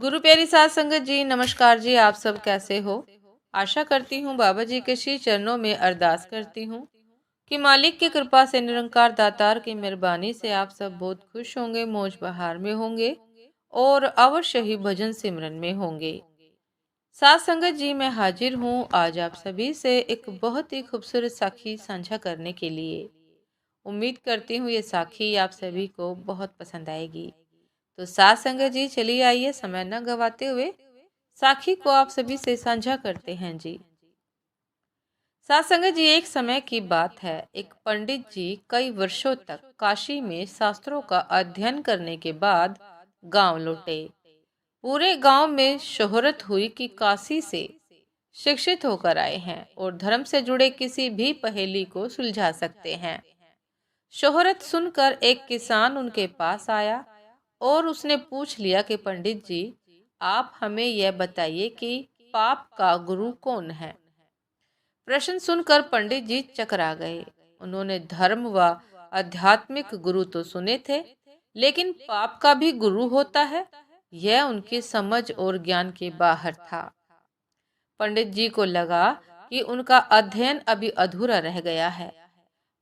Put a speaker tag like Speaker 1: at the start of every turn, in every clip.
Speaker 1: गुरु प्यारी साध संगत जी, नमस्कार जी। आप सब कैसे हो? आशा करती हूँ बाबा जी के श्री चरणों में अरदास करती हूँ कि मालिक की कृपा से, निरंकार दातार की मेहरबानी से आप सब बहुत खुश होंगे, मौज बहार में होंगे और अवश्य ही भजन सिमरन में होंगे। साध संगत जी, मैं हाजिर हूँ आज आप सभी से एक बहुत ही खूबसूरत साखी साझा करने के लिए। उम्मीद करती हूँ ये साखी आप सभी को बहुत पसंद आएगी। तो साथ संगत जी, चलिए आइए समय न गवाते हुए साखी को आप सभी से साझा करते हैं जी। साथ संगत जी, एक समय की बात है। एक पंडित जी कई वर्षों तक काशी में शास्त्रों का अध्ययन करने के बाद गांव लौटे। पूरे गांव में शोहरत हुई कि काशी से शिक्षित होकर आए हैं और धर्म से जुड़े किसी भी पहेली को सुलझा सकते हैं। शोहरत सुनकर एक किसान उनके पास आया और उसने पूछ लिया कि पंडित जी, आप हमें यह बताइए कि पाप का गुरु कौन है। प्रश्न सुनकर पंडित जी चकरा गए। उन्होंने धर्म व आध्यात्मिक गुरु तो सुने थे, लेकिन पाप का भी गुरु होता है, यह उनकी समझ और ज्ञान के बाहर था। पंडित जी को लगा कि उनका अध्ययन अभी अधूरा रह गया है।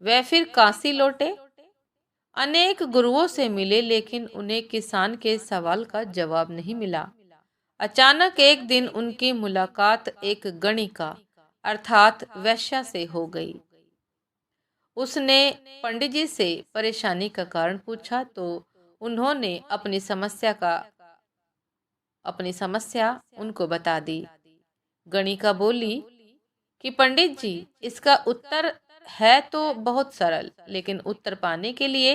Speaker 1: वे फिर काशी लौटे, अनेक गुरुओं से मिले, लेकिन उन्हें किसान के सवाल का जवाब नहीं मिला। अचानक एक दिन उनकी मुलाकात एक गणिका अर्थात वैश्या से हो गई। उसने पंडित जी से परेशानी का कारण पूछा तो उन्होंने अपनी समस्या उनको बता दी। गणिका बोली कि पंडित जी, इसका उत्तर है तो बहुत सरल, लेकिन उत्तर पाने के लिए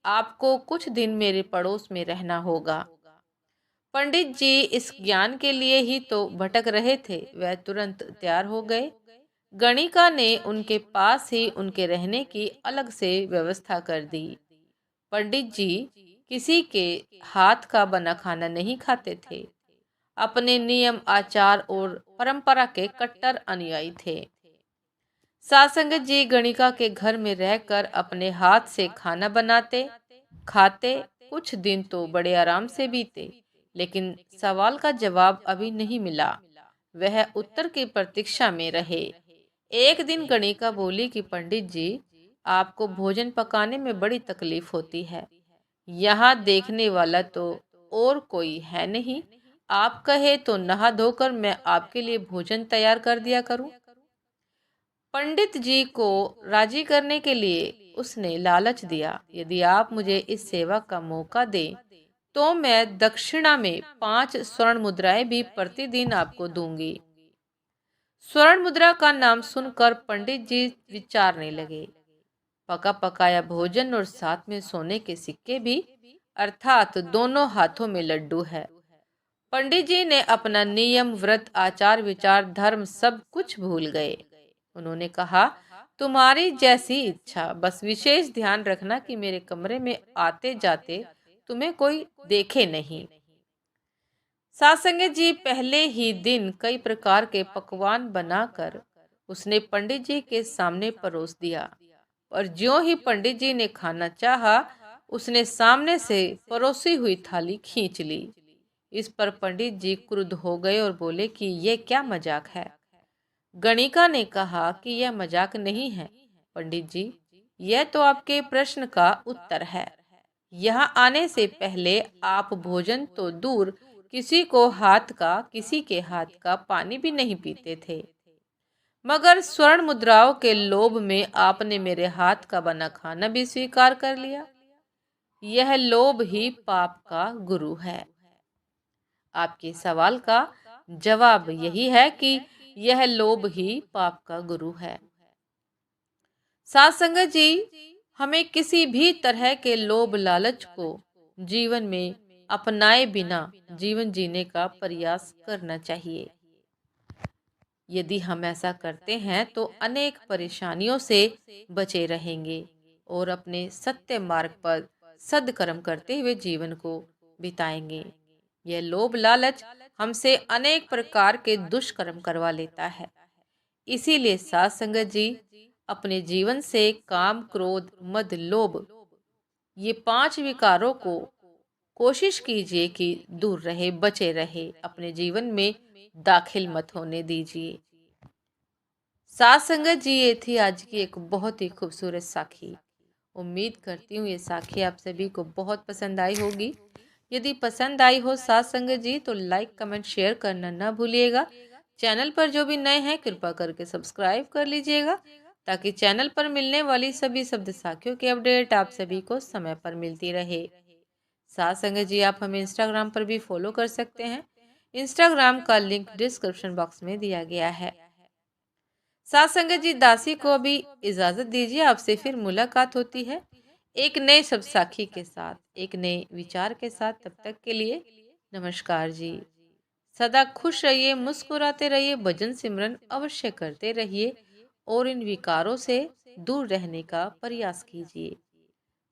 Speaker 1: आपको कुछ दिन मेरे पड़ोस में रहना होगा। पंडित जी इस ज्ञान के लिए ही तो भटक रहे थे। वह तुरंत तैयार हो गए। गणिका ने उनके पास ही उनके रहने की अलग से व्यवस्था कर दी। पंडित जी किसी के हाथ का बना खाना नहीं खाते थे। अपने नियम, आचार और परंपरा के कट्टर अनुयायी थे। सासंगत जी गणिका के घर में रहकर अपने हाथ से खाना बनाते, खाते। कुछ दिन तो बड़े आराम से बीते, लेकिन सवाल का जवाब अभी नहीं मिला। वह उत्तर की प्रतीक्षा में रहे। एक दिन गणिका बोली कि पंडित जी, आपको भोजन पकाने में बड़ी तकलीफ होती है। यहाँ देखने वाला तो और कोई है नहीं। आप कहे तो नहा धोकर मैं आपके लिए भोजन तैयार कर दिया करूं। पंडित जी को राजी करने के लिए उसने लालच दिया, यदि आप मुझे इस सेवा का मौका दें तो मैं दक्षिणा में 5 स्वर्ण मुद्राएं भी प्रतिदिन आपको दूंगी। स्वर्ण मुद्रा का नाम सुनकर पंडित जी विचारने लगे। पका पकाया भोजन और साथ में सोने के सिक्के भी, अर्थात दोनों हाथों में लड्डू है। पंडित जी ने अपना नियम, व्रत, आचार, विचार, धर्म सब कुछ भूल गए। उन्होंने कहा, तुम्हारी जैसी इच्छा, बस विशेष ध्यान रखना कि मेरे कमरे में आते जाते तुम्हें कोई देखे नहीं। सासंगत जी पहले ही दिन कई प्रकार के पकवान बनाकर उसने पंडित जी के सामने परोस दिया। और ज्यों ही पंडित जी ने खाना चाहा, उसने सामने से परोसी हुई थाली खींच ली। इस पर पंडित जी क्रुद्ध हो गए और बोले कि यह क्या मजाक है। गणिका ने कहा कि यह मजाक नहीं है पंडित जी, यह तो आपके प्रश्न का उत्तर है। यहाँ आने से पहले आप भोजन तो दूर, किसी के हाथ का पानी भी नहीं पीते थे, मगर स्वर्ण मुद्राओं के लोभ में आपने मेरे हाथ का बना खाना भी स्वीकार कर लिया। यह लोभ ही पाप का गुरु है। आपके सवाल का जवाब यही है कि यह लोभ ही पाप का गुरु है। साथ संगत जी, हमें किसी भी तरह के लोभ लालच को जीवन में अपनाए बिना जीवन जीने का प्रयास करना चाहिए। यदि हम ऐसा करते हैं तो अनेक परेशानियों से बचे रहेंगे और अपने सत्य मार्ग पर सद्कर्म करते हुए जीवन को बिताएंगे। यह लोभ लालच हमसे अनेक प्रकार के दुष्कर्म करवा लेता है। इसीलिए साथ संगत जी, अपने जीवन से काम, क्रोध, मद, लोभ, ये 5 विकारों को कोशिश कीजिए कि दूर रहे, बचे रहे, अपने जीवन में दाखिल मत होने दीजिए। साथ संगत जी, ये थी आज की एक बहुत ही खूबसूरत साखी। उम्मीद करती हूँ ये साखी आप सभी को बहुत पसंद आई होगी। यदि पसंद आई हो साथ संगत जी तो लाइक कमेंट शेयर करना ना भूलिएगा। चैनल पर जो भी नए हैं कृपा करके सब्सक्राइब कर लीजिएगा, ताकि चैनल पर मिलने वाली सभी शब्द साखियों की अपडेट आप सभी को समय पर मिलती रहे। साथ संगत जी, आप हमें इंस्टाग्राम पर भी फॉलो कर सकते हैं। इंस्टाग्राम का लिंक डिस्क्रिप्शन बॉक्स में दिया गया है। साथ संगत जी, दासी को अभी इजाजत दीजिए। आपसे फिर मुलाकात होती है एक नए सब साखी के साथ, एक नए विचार के साथ। तब तक के लिए नमस्कार जी। सदा खुश रहिए, मुस्कुराते रहिए, भजन सिमरन अवश्य करते रहिए और इन विकारों से दूर रहने का प्रयास कीजिए।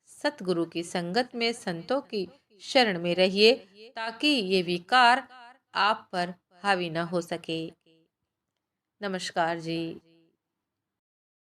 Speaker 1: सतगुरु की संगत में, संतों की शरण में रहिए, ताकि ये विकार आप पर हावी न हो सके। नमस्कार जी।